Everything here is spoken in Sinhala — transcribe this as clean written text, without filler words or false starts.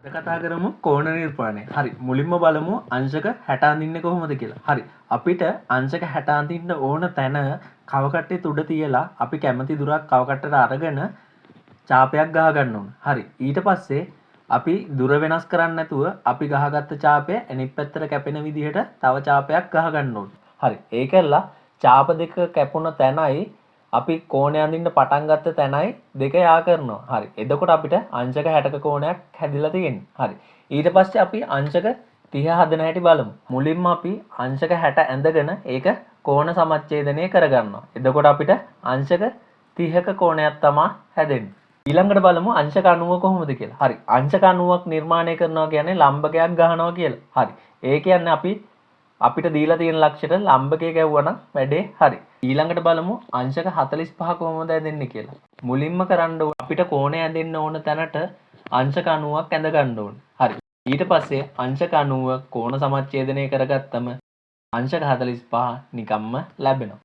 කතා කරමු කෝණ නිර්මාණය. හරි. මුලින්ම බලමු අංශක 60 අඳින්නේ කොහොමද කියලා. හරි. අපිට අංශක 60 අඳින්න ඕන තැන කවකට්ටේ උඩ තියලා අපි කැමති දුරක් කවකට්ටට අරගෙන චාපයක් ගහ ගන්න ඕන. හරි. ඊට පස්සේ අපි දුර වෙනස් කරන්නේ නැතුව අපි ගහගත්ත චාපය අනිත් පැත්තට කැපෙන විදිහට තව චාපයක් ගහ ගන්න ඕන. හරි. ඒකෙල්ලා චාප දෙක කැපුණ තැනයි අපි කෝණය අඳින්න පටන් ගත්ත තැනයි දෙක යා කරනවා. හරි. එතකොට අපිට අංශක 60ක කෝණයක් හැදිලා තියෙන්නේ. හරි. ඊට පස්සේ අපි අංශක 30 හදන හැටි බලමු. මුලින්ම අපි අංශක 60 ඇඳගෙන ඒක කෝණ සමච්ඡේදනය කරගන්නවා. එතකොට අපිට අංශක 30ක කෝණයක් තමයි හැදෙන්නේ. ඊළඟට බලමු අංශක 90 කොහොමද කියලා. හරි. අංශක 90ක් නිර්මාණය කරනවා කියන්නේ ලම්බකයක් ගහනවා කියලා. හරි. ඒ කියන්නේ අපිට දීලා තියෙන ලක්ෂයට ලම්බකය ගැව්වනම් වැඩේ හරි. ඊළඟට බලමු අංශක 45 කොහොමද ඇදෙන්නේ කියලා. මුලින්ම කරන්න අපිට කෝණය ඇදෙන්න ඕන තැනට අංශක 90ක් ඇඳ ගන්න ඕන. හරි. ඊට පස්සේ අංශක 90 කෝණ සමච්ඡේදනය කරගත්තම අංශක 45 නිකම්ම ලැබෙනවා.